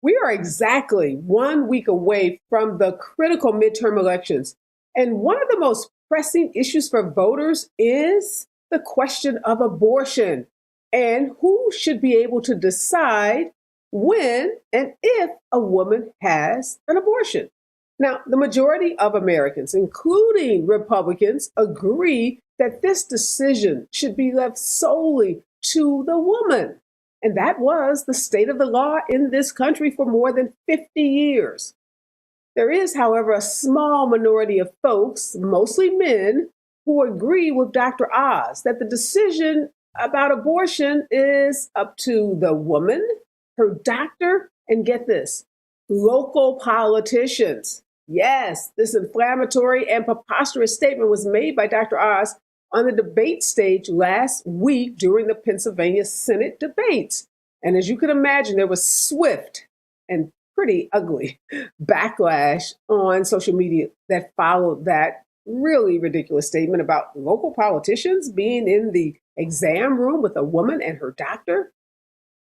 We are exactly 1 week away from the critical midterm elections. And one of the most pressing issues for voters is the question of abortion and who should be able to decide when and if a woman has an abortion. Now, the majority of Americans, including Republicans, agree that this decision should be left solely to the woman. And that was the state of the law in this country for more than 50 years. There is, however, a small minority of folks, mostly men, who agree with Dr. Oz that the decision about abortion is up to the woman, her doctor, and get this, local politicians. Yes, this inflammatory and preposterous statement was made by Dr. Oz on the debate stage last week during the Pennsylvania Senate debates. And as you can imagine, there was swift and pretty ugly backlash on social media that followed that really ridiculous statement about local politicians being in the exam room with a woman and her doctor.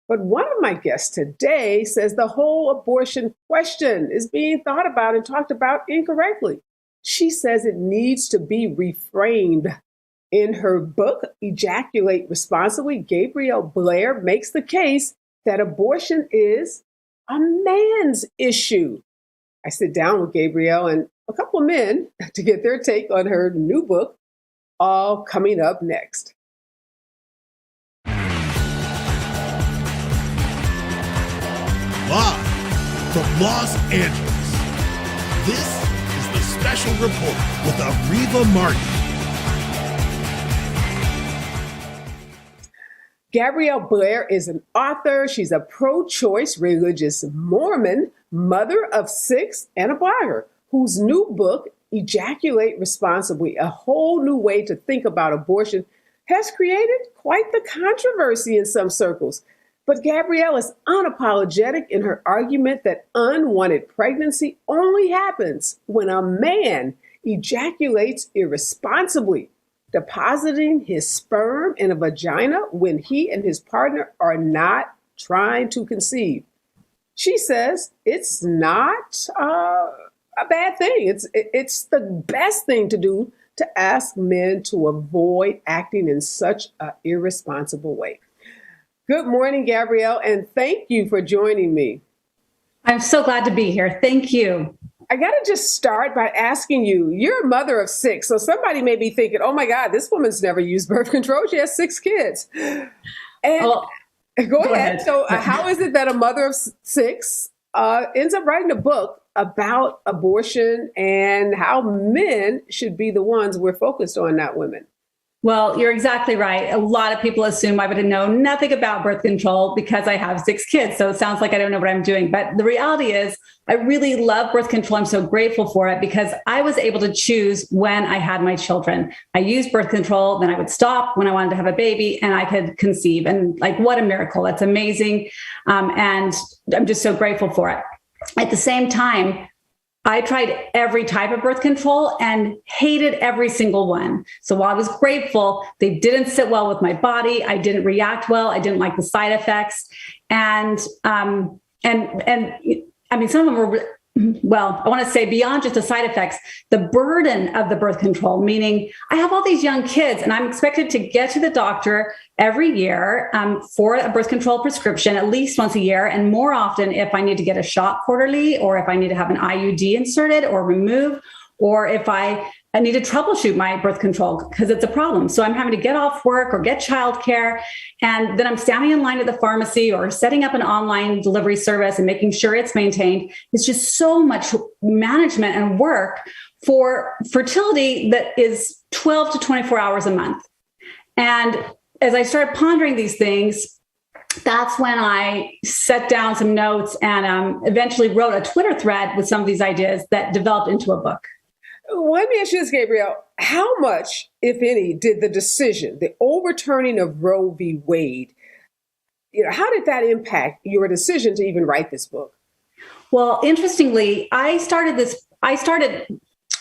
But one of my guests today says the whole abortion question is being thought about and talked about incorrectly. She says it needs to be reframed. In her book, Ejaculate Responsibly, Gabrielle Blair makes the case that abortion is a man's issue. I sit down with Gabrielle and a couple of men to get their take on her new book, all coming up next. Live from Los Angeles, this is the Special Report with Areva Martin. Gabrielle Blair is an author. She's a pro-choice religious Mormon, mother of 6, and a blogger whose new book, Ejaculate Responsibly, a whole new way to think about abortion, has created quite the controversy in some circles. But Gabrielle is unapologetic in her argument that unwanted pregnancy only happens when a man ejaculates irresponsibly, depositing his sperm in a vagina when he and his partner are not trying to conceive. She says it's not a bad thing. It's the best thing to do to ask men to avoid acting in such an irresponsible way. Good morning, Gabrielle, and thank you for joining me. I'm so glad to be here. Thank you. I got to just start by asking you, you're a mother of 6, so somebody may be thinking, oh my God, this woman's never used birth control. She has 6 kids. And go ahead. So how is it that a mother of 6 ends up writing a book about abortion and how men should be the ones we're focused on, not women? Well, you're exactly right. A lot of people assume I would know nothing about birth control because I have 6 kids. So it sounds like I don't know what I'm doing. But the reality is I really love birth control. I'm so grateful for it because I was able to choose when I had my children. I used birth control, then I would stop when I wanted to have a baby and I could conceive. And like, what a miracle. That's amazing. And I'm just so grateful for it. At the same time, I tried every type of birth control and hated every single one. So while I was grateful, they didn't sit well with my body. I didn't react well. I didn't like the side effects. And I mean, some of them were, well, I want to say beyond just the side effects, the burden of the birth control, meaning I have all these young kids and I'm expected to get to the doctor every year for a birth control prescription at least once a year, and more often if I need to get a shot quarterly, or if I need to have an IUD inserted or removed, or if I need to troubleshoot my birth control because it's a problem. So I'm having to get off work or get childcare, and then I'm standing in line at the pharmacy or setting up an online delivery service and making sure it's maintained. It's just so much management and work for fertility that is 12 to 24 hours a month. And as I started pondering these things, that's when I set down some notes and eventually wrote a Twitter thread with some of these ideas that developed into a book. Let me ask you this, Gabrielle. How much, if any, did the decision, the overturning of Roe v. Wade, how did that impact your decision to even write this book? Well, interestingly, I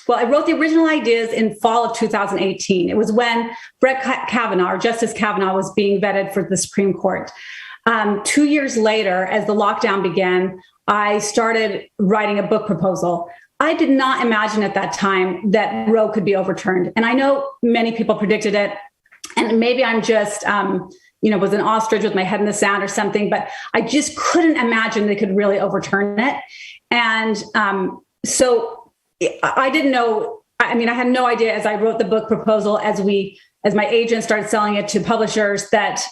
wrote the original ideas in fall of 2018. It was when Brett Kavanaugh, or Justice Kavanaugh, was being vetted for the Supreme Court. 2 years later, as the lockdown began, I started writing a book proposal. I did not imagine at that time that Roe could be overturned. And I know many people predicted it. And maybe I'm just, was an ostrich with my head in the sand or something, but I just couldn't imagine they could really overturn it. And so I didn't know. I mean, I had no idea as I wrote the book proposal, as my agent started selling it to publishers, that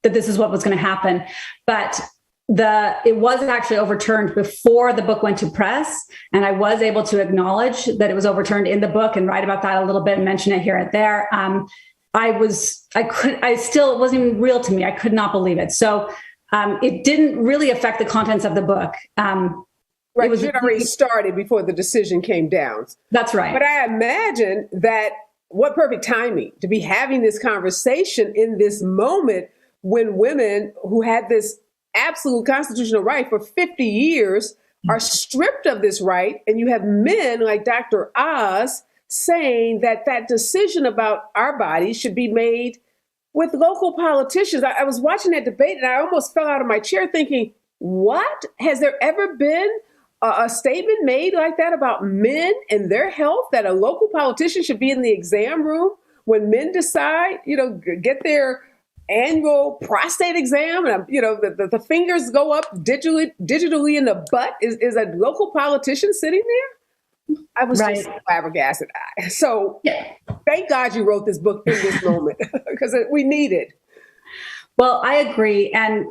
this is what was going to happen. But it was actually overturned before the book went to press. And I was able to acknowledge that it was overturned in the book and write about that a little bit and mention it here and there. It wasn't even real to me. I could not believe it. So it didn't really affect the contents of the book. Right, it had already started before the decision came down. That's right. But I imagine that what perfect timing to be having this conversation in this moment when women who had this absolute constitutional right for 50 years are stripped of this right. And you have men like Dr. Oz saying that decision about our bodies should be made with local politicians. I was watching that debate and I almost fell out of my chair thinking, what? Has there ever been a statement made like that about men and their health, that a local politician should be in the exam room when men decide, get their annual prostate exam and, the fingers go up digitally in the butt? Is a local politician sitting there? I was just flabbergasted. So Thank God you wrote this book in this moment because we need it. Well, I agree. And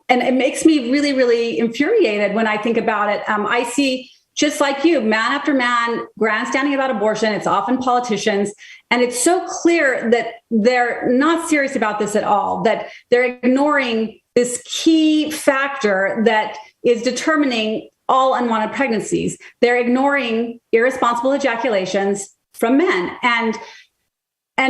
it makes me really, really infuriated when I think about it. I see, just like you, man after man grandstanding about abortion. It's often politicians. And it's so clear that they're not serious about this at all, that they're ignoring this key factor that is determining all unwanted pregnancies. They're ignoring irresponsible ejaculations from men. And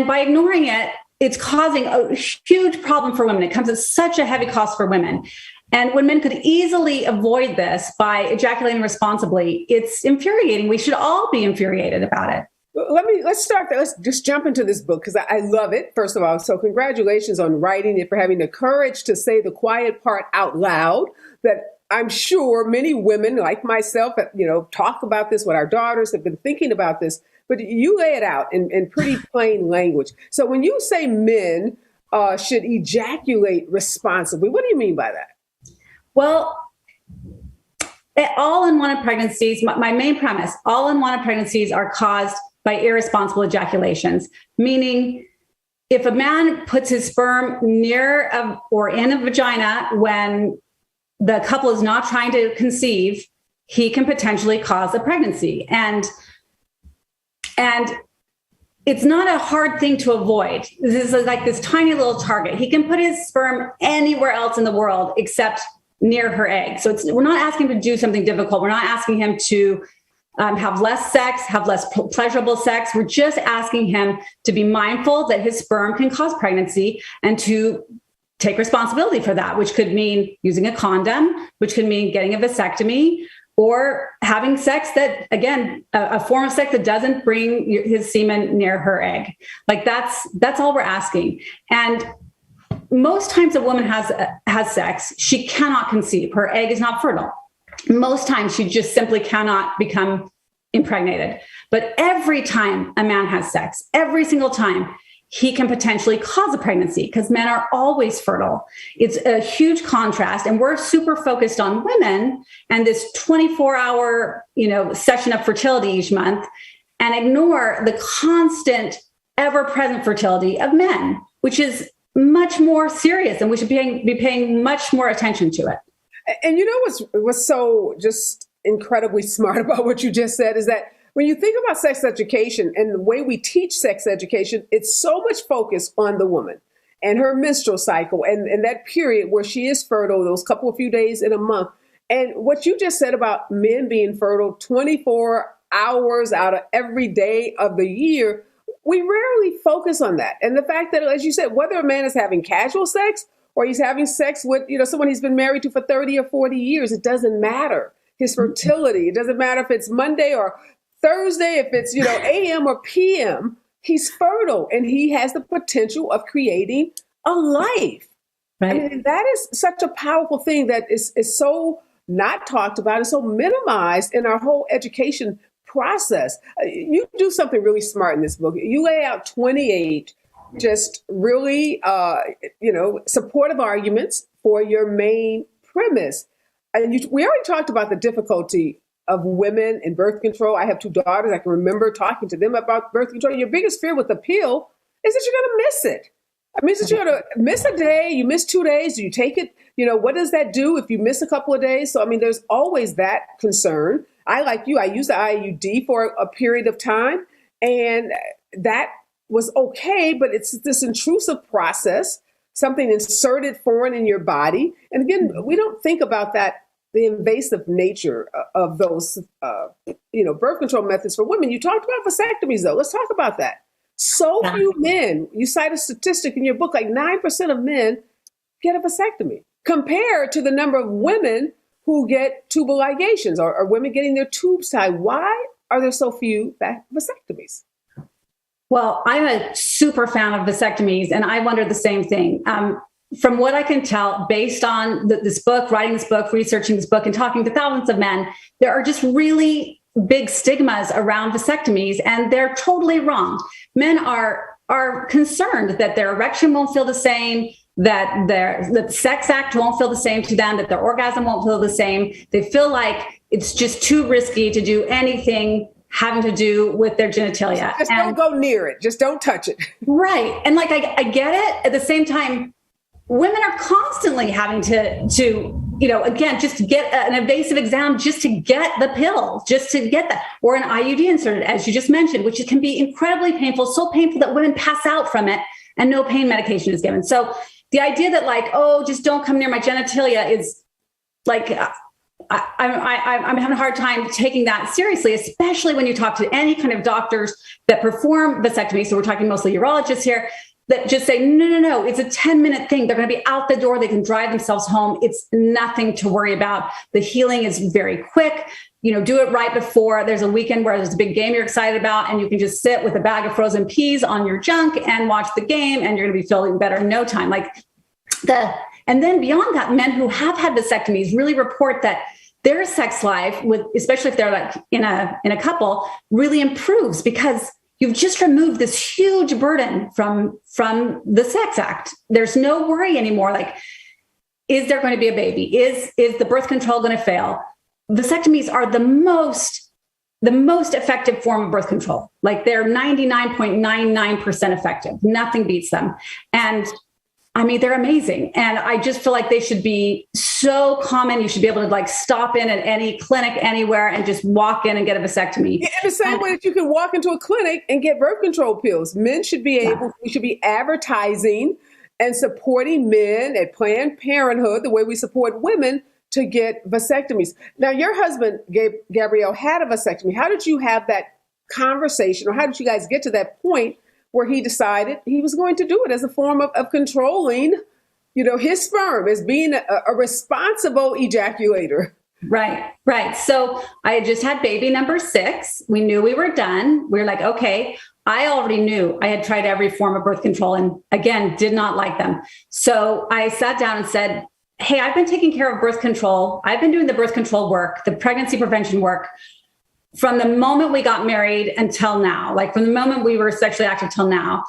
by ignoring it, it's causing a huge problem for women. It comes at such a heavy cost for women. And when men could easily avoid this by ejaculating responsibly, it's infuriating. We should all be infuriated about it. Let's start there. Let's just jump into this book because I love it, first of all. So congratulations on writing it, for having the courage to say the quiet part out loud, that I'm sure many women like myself, talk about this with our daughters, have been thinking about this. But you lay it out in pretty plain language. So when you say men should ejaculate responsibly, what do you mean by that? Well, all unwanted pregnancies, my main premise, all unwanted pregnancies are caused by irresponsible ejaculations, meaning if a man puts his sperm near or in a vagina when the couple is not trying to conceive, he can potentially cause a pregnancy. And it's not a hard thing to avoid. This is like this tiny little target. He can put his sperm anywhere else in the world except near her egg. So we're not asking him to do something difficult. We're not asking him to have less sex, have less pleasurable sex. We're just asking him to be mindful that his sperm can cause pregnancy and to take responsibility for that, which could mean using a condom, which could mean getting a vasectomy, or having sex that, again, a form of sex that doesn't bring his semen near her egg. Like that's all we're asking. And most times a woman has sex, she cannot conceive. Her egg is not fertile. Most times she just simply cannot become impregnated. But every time a man has sex, every single time, he can potentially cause a pregnancy because men are always fertile. It's a huge contrast. And we're super focused on women and this 24-hour, session of fertility each month, and ignore the constant, ever-present fertility of men, which is much more serious, and we should be paying much more attention to it. And what's so just incredibly smart about what you just said is that when you think about sex education and the way we teach sex education, it's so much focus on the woman and her menstrual cycle and that period where she is fertile, those few days in a month. And what you just said about men being fertile 24 hours out of every day of the year, we rarely focus on that. And the fact that, as you said, whether a man is having casual sex or he's having sex with, someone he's been married to for 30 or 40 years, it doesn't matter. His fertility, it doesn't matter if it's Monday or Thursday, if it's, AM or PM, he's fertile and he has the potential of creating a life. Right. I mean, that is such a powerful thing that is so not talked about and so minimized in our whole education process. You do something really smart in this book. You lay out 28 just really, supportive arguments for your main premise. And we already talked about the difficulty of women in birth control. I have two daughters. I can remember talking to them about birth control. Your biggest fear with the pill is that you're going to miss it. I mean, you're going to miss a day, you miss 2 days, do you take it? What does that do if you miss a couple of days? So, I mean, there's always that concern. I, like you, I used the IUD for a period of time, and that was okay, but it's this intrusive process, something inserted foreign in your body. And again, we don't think about that, the invasive nature of those, birth control methods for women. You talked about vasectomies, though. Let's talk about that. So few men, you cite a statistic in your book, like 9% of men get a vasectomy compared to the number of women who get tubal ligations or women getting their tubes tied. Why are there so few vasectomies? Well, I'm a super fan of vasectomies, and I wonder the same thing. From what I can tell, based on this book, writing this book, researching this book, and talking to thousands of men, there are just really big stigmas around vasectomies, and they're totally wrong. Men are concerned that their erection won't feel the same, that the sex act won't feel the same to them, that their orgasm won't feel the same. They feel like it's just too risky to do anything having to do with their genitalia. Just don't go near it. Just don't touch it. Right. And like, I get it. At the same time, women are constantly having to again, just to get an invasive exam, just to get the pill, just to get that, or an IUD inserted, as you just mentioned, which can be incredibly painful, so painful that women pass out from it and no pain medication is given. So the idea that just don't come near my genitalia is like, I'm having a hard time taking that seriously, especially when you talk to any kind of doctors that perform vasectomy. So we're talking mostly urologists here, that just say, no, it's a 10-minute thing. They're going to be out the door. They can drive themselves home. It's nothing to worry about. The healing is very quick. Do it right before there's a weekend where there's a big game you're excited about, and you can just sit with a bag of frozen peas on your junk and watch the game, and you're going to be feeling better in no time. And then beyond that, men who have had vasectomies really report that their sex life, especially if they're like in a couple, really improves because you've just removed this huge burden from the sex act. There's no worry anymore. Like, is there going to be a baby? Is the birth control going to fail? Vasectomies are the most effective form of birth control. Like, they're 99.99% effective. Nothing beats them. And I mean, they're amazing. And I just feel like they should be so common. You should be able to stop in at any clinic anywhere and just walk in and get a vasectomy. Yeah, in the same way that you can walk into a clinic and get birth control pills. Men should be we should be advertising and supporting men at Planned Parenthood the way we support women to get vasectomies. Now, your husband, Gabrielle, had a vasectomy. How did you have that conversation, or how did you guys get to that point where he decided he was going to do it as a form of controlling, his sperm, as being a responsible ejaculator? Right. So I had just had baby number 6. We knew we were done. We were like, okay, I already knew I had tried every form of birth control and, again, did not like them. So I sat down and said, hey, I've been taking care of birth control. I've been doing the birth control work, the pregnancy prevention work, from the moment we got married until now, like from the moment we were sexually active till now.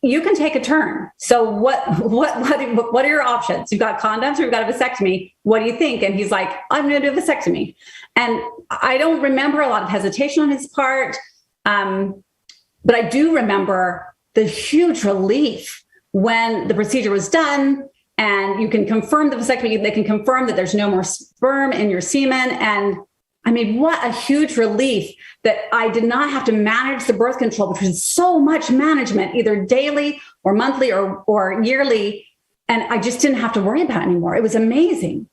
You can take a turn. So what are your options? You've got condoms or you've got a vasectomy. What do you think? And he's like, I'm going to do a vasectomy. And I don't remember a lot of hesitation on his part. But I do remember the huge relief when the procedure was done and you can confirm the vasectomy. They can confirm that there's no more sperm in your semen. And I mean, what a huge relief that I did not have to manage the birth control, which was so much management, either daily or monthly or yearly. And I just didn't have to worry about it anymore. It was amazing.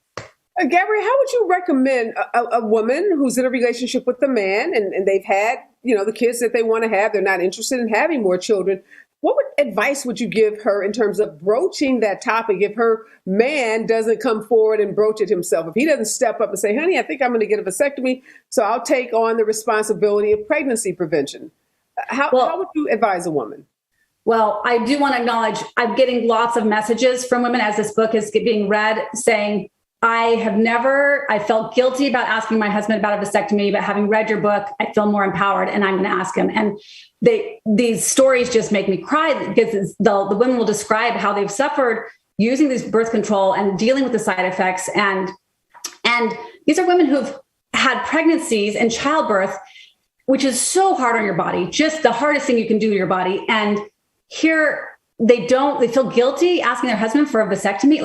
Gabrielle, how would you recommend a woman who's in a relationship with a man and they've had, the kids that they want to have, they're not interested in having more children? What advice would you give her in terms of broaching that topic if her man doesn't come forward and broach it himself? If he doesn't step up and say, honey, I think I'm going to get a vasectomy, so I'll take on the responsibility of pregnancy prevention. How would you advise a woman? Well, I do want to acknowledge I'm getting lots of messages from women as this book is being read saying, I felt guilty about asking my husband about a vasectomy, but having read your book, I feel more empowered and I'm going to ask him. And these stories just make me cry because the women will describe how they've suffered using this birth control and dealing with the side effects. And these are women who've had pregnancies and childbirth, which is so hard on your body, just the hardest thing you can do to your body. And here they feel guilty asking their husband for a vasectomy,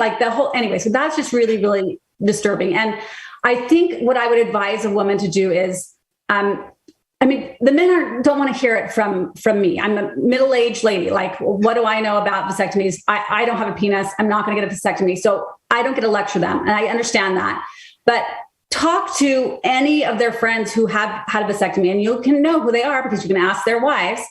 anyway. So that's just really, really disturbing. And I think what I would advise a woman to do is, the men don't want to hear it from me. I'm a middle-aged lady. Like, what do I know about vasectomies? I don't have a penis. I'm not going to get a vasectomy. So I don't get to lecture them. And I understand that. But talk to any of their friends who have had a vasectomy, and you can know who they are because you can ask their wives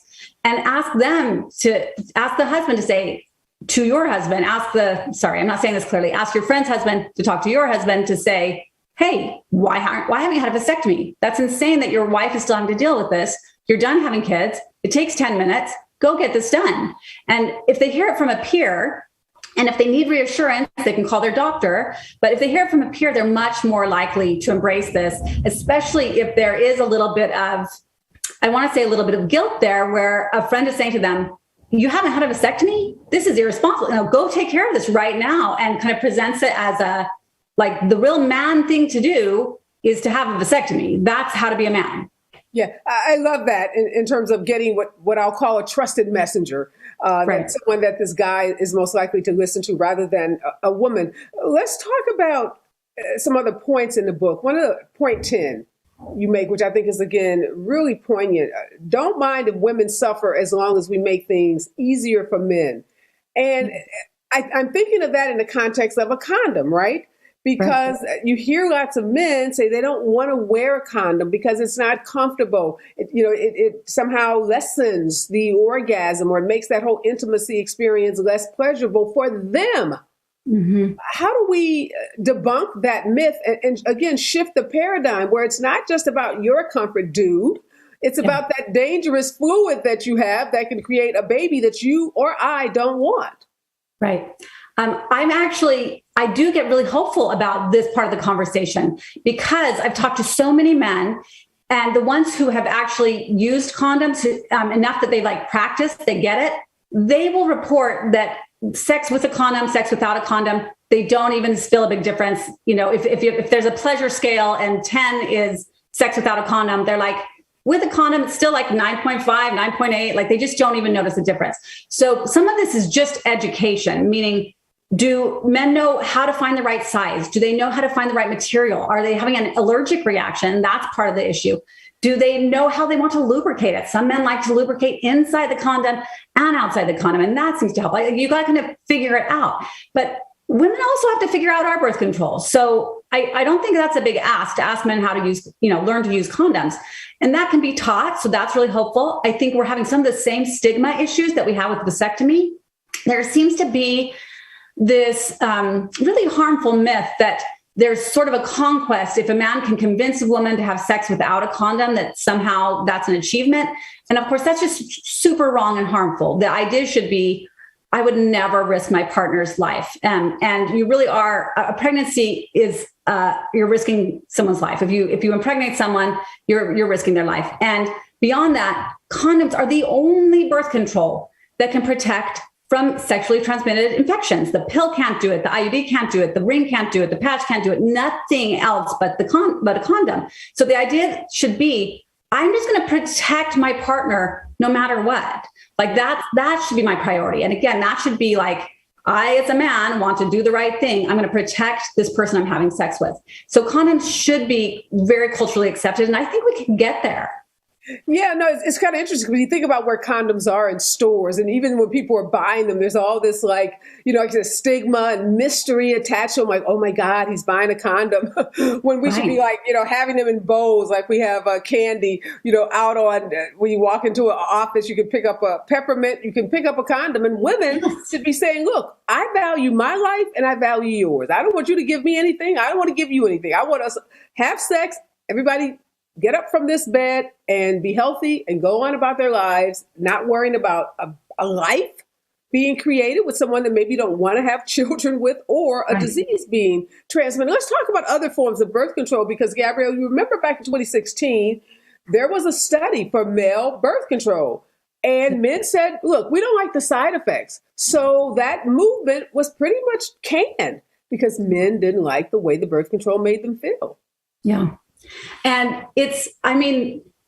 and ask the husband to say to your husband, I'm not saying this clearly, ask your friend's husband to talk to your husband to say, hey, why haven't you had a vasectomy? That's insane that your wife is still having to deal with this. You're done having kids. It takes 10 minutes. Go get this done. And if they hear it from a peer, and if they need reassurance, they can call their doctor. But if they hear it from a peer, they're much more likely to embrace this, especially if there is a little bit of guilt there where a friend is saying to them, you haven't had a vasectomy? This is irresponsible. Go take care of this right now, and kind of presents it as the real man thing to do is to have a vasectomy. That's how to be a man. Yeah, I love that in terms of getting what I'll call a trusted messenger, right. Someone that this guy is most likely to listen to rather than a woman. Let's talk about some other points in the book. One of the point 10 you make, which I think is, again, really poignant. Don't mind if women suffer as long as we make things easier for men. And I'm thinking of that in the context of a condom, right? Because you hear lots of men say they don't want to wear a condom because it's not comfortable. It somehow lessens the orgasm, or it makes that whole intimacy experience less pleasurable for them. Mm-hmm. How do we debunk that myth and again, shift the paradigm where it's not just about your comfort, dude. It's about that dangerous fluid that you have that can create a baby that you or I don't want. Right. I do get really hopeful about this part of the conversation because I've talked to so many men, and the ones who have actually used condoms enough that they practice, they get it. They will report that sex with a condom, sex without a condom, they don't even feel a big difference. If there's a pleasure scale and 10 is sex without a condom, they're like, with a condom, it's still 9.5, 9.8. They just don't even notice a difference. So some of this is just education, meaning, do men know how to find the right size? Do they know how to find the right material? Are they having an allergic reaction? That's part of the issue. Do they know how they want to lubricate it? Some men like to lubricate inside the condom and outside the condom, and that seems to help. You got to kind of figure it out. But women also have to figure out our birth control. So I don't think that's a big ask to ask men how to use, learn to use condoms. And that can be taught. So that's really hopeful. I think we're having some of the same stigma issues that we have with vasectomy. There seems to be this really harmful myth that there's sort of a conquest. If a man can convince a woman to have sex without a condom, that somehow that's an achievement. And of course, that's just super wrong and harmful. The idea should be, I would never risk my partner's life. And you really are, a pregnancy is, you're risking someone's life. If you impregnate someone, you're risking their life. And beyond that, condoms are the only birth control that can protect from sexually transmitted infections. The pill can't do it. The IUD can't do it. The ring can't do it. The patch can't do it. Nothing else but a condom. So the idea should be, I'm just going to protect my partner no matter what. That should be my priority. And again, that should be I, as a man, want to do the right thing. I'm going to protect this person I'm having sex with. So condoms should be very culturally accepted. And I think we can get there. Yeah, no, it's kind of interesting when you think about where condoms are in stores, and even when people are buying them, there's all this stigma and mystery attached to them. Oh my God, he's buying a condom. When we should be having them in bowls, like we have candy, out on, when you walk into an office, you can pick up a peppermint, you can pick up a condom, and women should be saying, look, I value my life and I value yours. I don't want you to give me anything. I don't want to give you anything. I want us to have sex. Everybody get up from this bed and be healthy and go on about their lives, not worrying about a life being created with someone that maybe you don't want to have children with, or a disease being transmitted. Let's talk about other forms of birth control, because Gabrielle, you remember back in 2016, there was a study for male birth control, and men said, look, we don't like the side effects. So that movement was pretty much canned because men didn't like the way the birth control made them feel. Yeah. And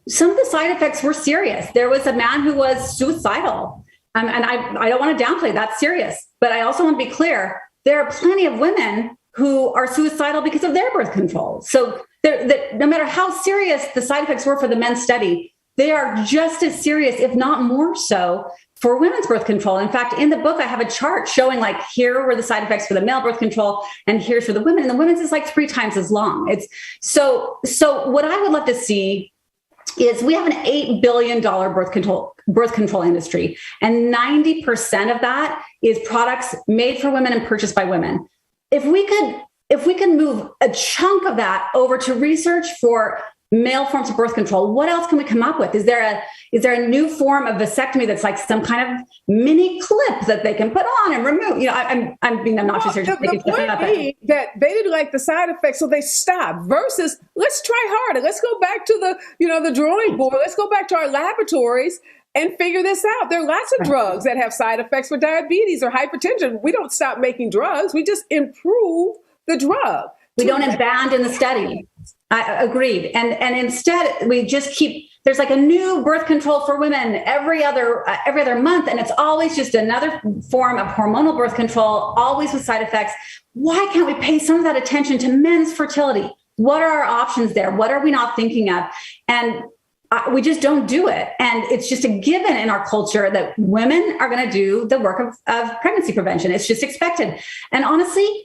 some of the side effects were serious. There was a man who was suicidal. And I don't want to downplay that's serious, but I also want to be clear. There are plenty of women who are suicidal because of their birth control. So no matter how serious the side effects were for the men's study, they are just as serious, if not more so, for women's birth control. In fact, in the book, I have a chart showing like, here were the side effects for the male birth control, and here's for the women. And the women's is like 3 times as long. It's so what I would love to see is we have an $8 billion birth control industry, and 90% of that is products made for women and purchased by women. If we could move a chunk of that over to research for male forms of birth control, what else can we come up with? Is there a new form of vasectomy that's like some kind of mini clip that they can put on and remove? You know, I'm being obnoxious here. The point being that they didn't like the side effects, so they stopped. Versus, let's try harder. Let's go back to the drawing board. Let's go back to our laboratories and figure this out. There are lots of drugs that have side effects for diabetes or hypertension. We don't stop making drugs. We just improve the drug. We don't abandon the study. I agreed. And instead we just there's like a new birth control for women every other month. And it's always just another form of hormonal birth control, always with side effects. Why can't we pay some of that attention to men's fertility? What are our options there? What are we not thinking of? And we just don't do it. And it's just a given in our culture that women are going to do the work of pregnancy prevention. It's just expected. And honestly,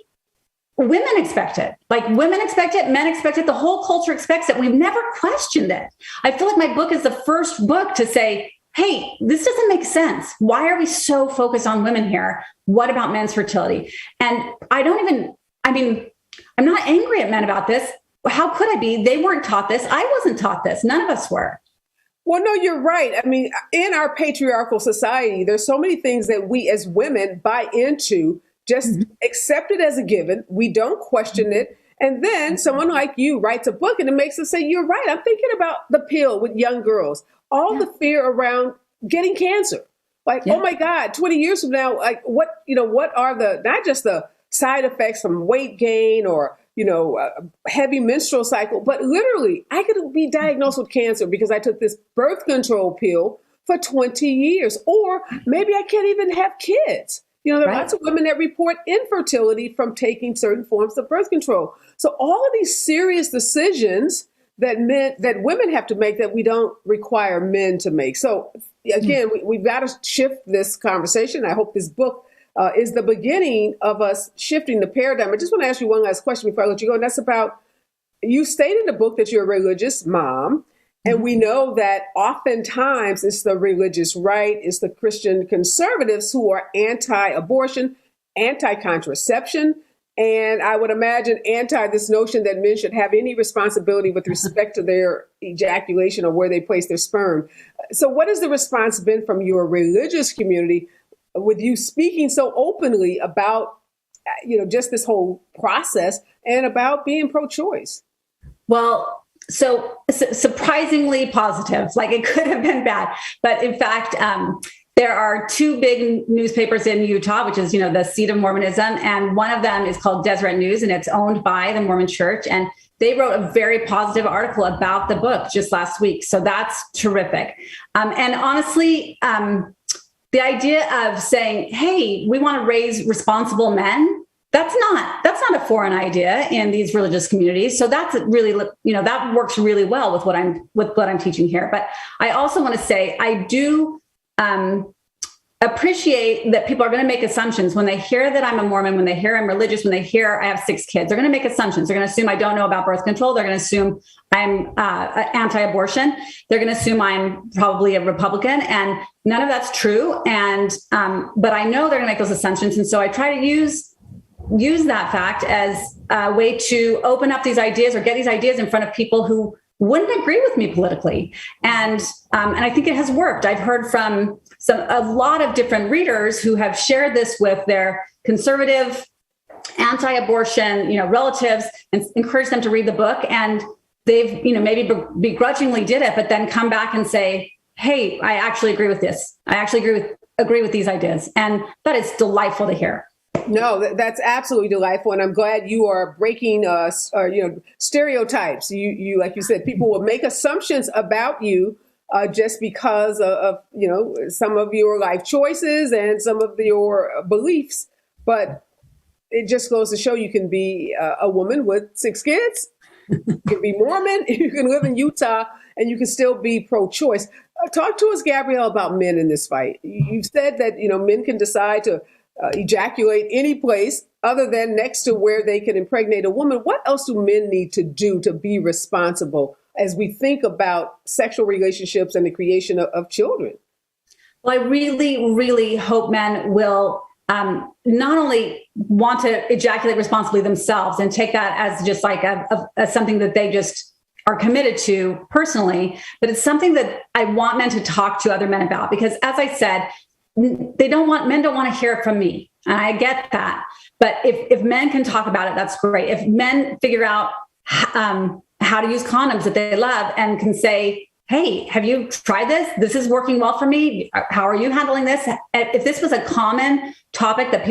women expect it. Like, women expect it, men expect it, the whole culture expects it. We've never questioned it. I feel like my book is the first book to say, hey, this doesn't make sense. Why are we so focused on women here? What about men's fertility? And I'm not angry at men about this. How could I be? They weren't taught this. I wasn't taught this. None of us were. Well, no, you're right. I mean, in our patriarchal society, there's so many things that we as women buy into, just accept it as a given. We don't question it. And then someone like you writes a book and it makes us say, you're right. I'm thinking about the pill with young girls, all the fear around getting cancer. Like, oh my God, 20 years from now, like what are not just the side effects from weight gain or, heavy menstrual cycle, but literally I could be diagnosed with cancer because I took this birth control pill for 20 years, or maybe I can't even have kids. There are lots of women that report infertility from taking certain forms of birth control. So all of these serious decisions that women have to make that we don't require men to make. So again, we've got to shift this conversation. I hope this book is the beginning of us shifting the paradigm. I just want to ask you one last question before I let you go. And that's about, you state in the book that you're a religious mom. And we know that oftentimes it's the religious right, it's the Christian conservatives who are anti-abortion, anti-contraception, and I would imagine anti this notion that men should have any responsibility with respect to their ejaculation or where they place their sperm. So what has the response been from your religious community with you speaking so openly about, just this whole process and about being pro-choice? Well, so surprisingly positive. Like, it could have been bad, but in fact, there are 2 big newspapers in Utah, which is, the seat of Mormonism, and one of them is called Deseret News, and it's owned by the Mormon Church, and they wrote a very positive article about the book just last week. So that's terrific. And honestly, the idea of saying, hey, we want to raise responsible men, that's not a foreign idea in these religious communities. So that's really, that works really well with what I'm teaching here. But I also want to say, I do appreciate that people are going to make assumptions when they hear that I'm a Mormon, when they hear I'm religious, when they hear I have 6 kids. They're going to make assumptions. They're going to assume I don't know about birth control. They're going to assume I'm anti-abortion. They're going to assume I'm probably a Republican, and none of that's true. And but I know they're going to make those assumptions, and so I try to use that fact as a way to open up these ideas or get these ideas in front of people who wouldn't agree with me politically. And I think it has worked. I've heard from a lot of different readers who have shared this with their conservative, anti-abortion, relatives, and encouraged them to read the book. And they've, maybe begrudgingly did it, but then come back and say, hey, I actually agree with this. I actually agree with these ideas. And that is delightful to hear. No, that's absolutely delightful, and I'm glad you are breaking, stereotypes. You, like you said, people will make assumptions about you just because of some of your life choices and some of your beliefs. But it just goes to show you can be a woman with 6 kids, you can be Mormon, you can live in Utah, and you can still be pro-choice. Talk to us, Gabrielle, about men in this fight. You've said that men can decide to ejaculate any place other than next to where they can impregnate a woman. What else do men need to do to be responsible as we think about sexual relationships and the creation of children? Well, I really, really hope men will not only want to ejaculate responsibly themselves and take that as just like as something that they just are committed to personally, but it's something that I want men to talk to other men about, because as I said, men don't want to hear it from me. And I get that. But if men can talk about it, that's great. If men figure out how to use condoms that they love and can say, hey, have you tried this? This is working well for me. How are you handling this? If this was a common topic that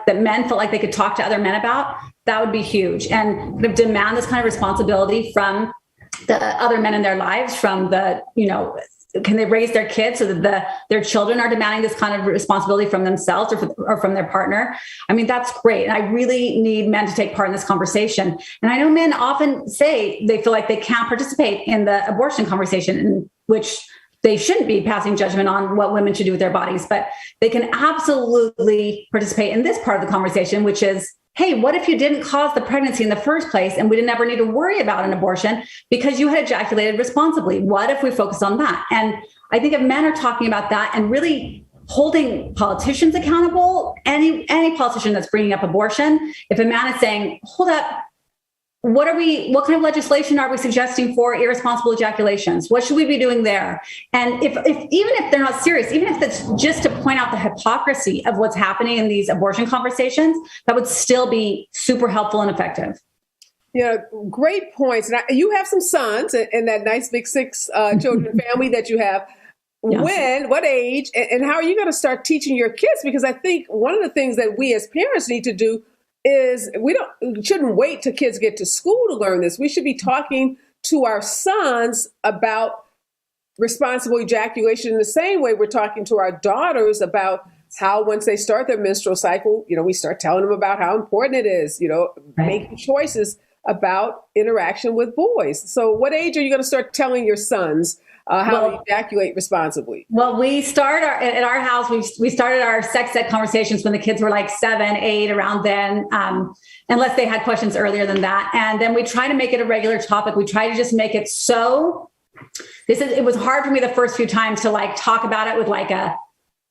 that men felt like they could talk to other men about, that would be huge. And kind of demand this kind of responsibility from the other men in their lives, from the, can they raise their kids so that their children are demanding this kind of responsibility from themselves or from their partner? I mean, that's great. And I really need men to take part in this conversation. And I know men often say they feel like they can't participate in the abortion conversation, in which they shouldn't be passing judgment on what women should do with their bodies, but they can absolutely participate in this part of the conversation, which is, hey, what if you didn't cause the pregnancy in the first place and we didn't ever need to worry about an abortion because you had ejaculated responsibly? What if we focus on that? And I think if men are talking about that and really holding politicians accountable, any politician that's bringing up abortion, if a man is saying, hold up, what kind of legislation are we suggesting for irresponsible ejaculations? What should we be doing there? And if even if they're not serious, even if it's just to point out the hypocrisy of what's happening in these abortion conversations, that would still be super helpful and effective. Yeah, great points. And you have some sons in that nice big 6 children family that you have. Yes. When, what age, and how are you going to start teaching your kids? Because I think one of the things that we as parents need to do is we shouldn't wait till kids get to school to learn this. We should be talking to our sons about responsible ejaculation in the same way we're talking to our daughters about how once they start their menstrual cycle, we start telling them about how important it is, right, making choices about interaction with boys. So what age are you going to start telling your sons how to ejaculate responsibly? Well, we start at our house. We started our sex ed conversations when the kids were like 7, 8, around then, unless they had questions earlier than that. And then we try to make it a regular topic. We try to just make it so. It was hard for me the first few times to talk about it with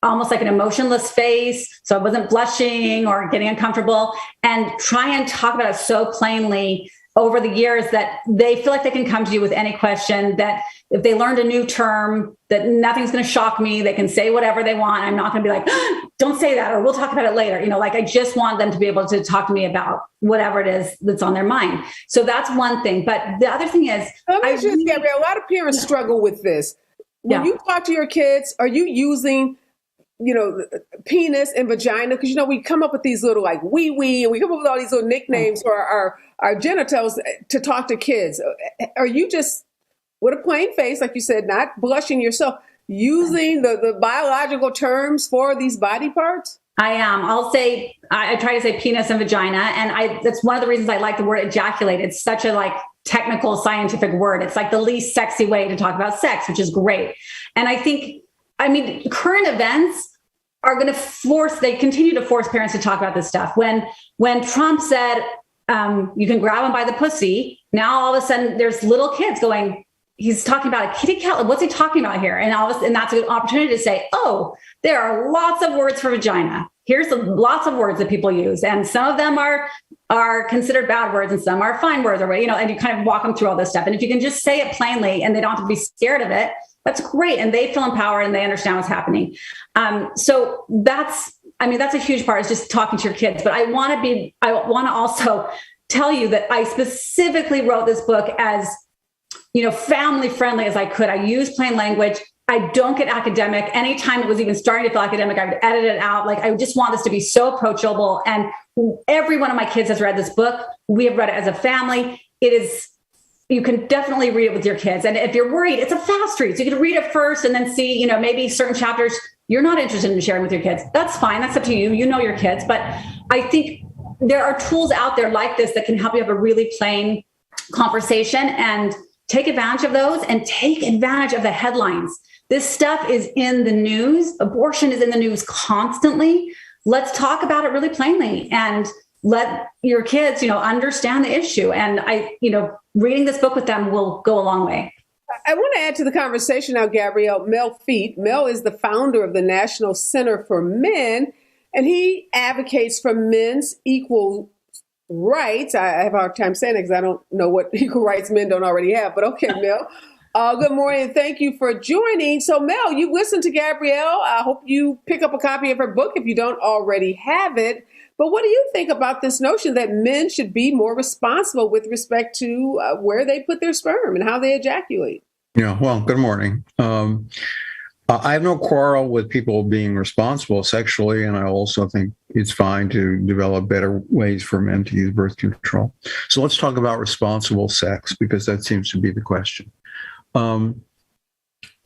almost like an emotionless face, so I wasn't blushing or getting uncomfortable, and try and talk about it so plainly over the years that they feel like they can come to you with any question, that if they learned a new term, that nothing's going to shock me. They can say whatever they want. I'm not going to be like, oh, don't say that, or we'll talk about it later. I just want them to be able to talk to me about whatever it is that's on their mind. So that's one thing. But the other thing is, Gabrielle, a lot of parents struggle with this. When you talk to your kids, are you using penis and vagina? Because, we come up with these little wee, and we come up with all these little nicknames for our genitals to talk to kids. Are you just, with a plain face, like you said, not blushing yourself, using the biological terms for these body parts? I am. I'll say, I try to say penis and vagina. And that's one of the reasons I like the word ejaculate. It's such a technical scientific word. It's the least sexy way to talk about sex, which is great. And I think, current events are going to they continue to force parents to talk about this stuff. When Trump said, you can grab them by the pussy, now all of a sudden there's little kids going, he's talking about a kitty cat. What's he talking about here? And that's an opportunity to say, oh, there are lots of words for vagina. Here's lots of words that people use. And some of them are considered bad words and some are fine words, and you kind of walk them through all this stuff. And if you can just say it plainly and they don't have to be scared of it, That's great. And they feel empowered and they understand what's happening. So that's a huge part, is just talking to your kids. But I want to also tell you that I specifically wrote this book as, family friendly as I could. I use plain language. I don't get academic. Anytime it was even starting to feel academic, I would edit it out. Like, I just want this to be so approachable. And every one of my kids has read this book. We have read it as a family. You can definitely read it with your kids. And if you're worried, it's a fast read. So you can read it first and then see, maybe certain chapters you're not interested in sharing with your kids. That's fine. That's up to you. You know your kids. But I think there are tools out there like this that can help you have a really plain conversation, and take advantage of those, and take advantage of the headlines. This stuff is in the news. Abortion is in the news constantly. Let's talk about it really plainly and let your kids, understand the issue. And reading this book with them will go a long way. I want to add to the conversation now, Gabrielle, Mel Feet. Mel is the founder of the National Center for Men, and he advocates for men's equal rights. I have a hard time saying it because I don't know what equal rights men don't already have, but okay, Mel. Good morning. Thank you for joining. So, Mel, you listened to Gabrielle. I hope you pick up a copy of her book if you don't already have it. But what do you think about this notion that men should be more responsible with respect to where they put their sperm and how they ejaculate? Yeah, well, good morning. I have no quarrel with people being responsible sexually, and I also think it's fine to develop better ways for men to use birth control. So let's talk about responsible sex, because that seems to be the question.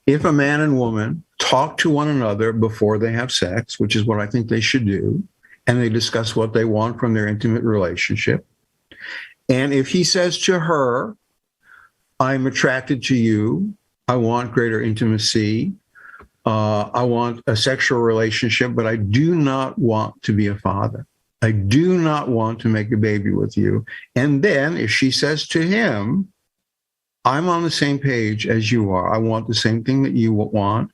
If a man and woman talk to one another before they have sex, which is what I think they should do, and they discuss what they want from their intimate relationship, and if he says to her, I'm attracted to you, I want greater intimacy, I want a sexual relationship, but I do not want to be a father. I do not want to make a baby with you. And then if she says to him, I'm on the same page as you are, I want the same thing that you want,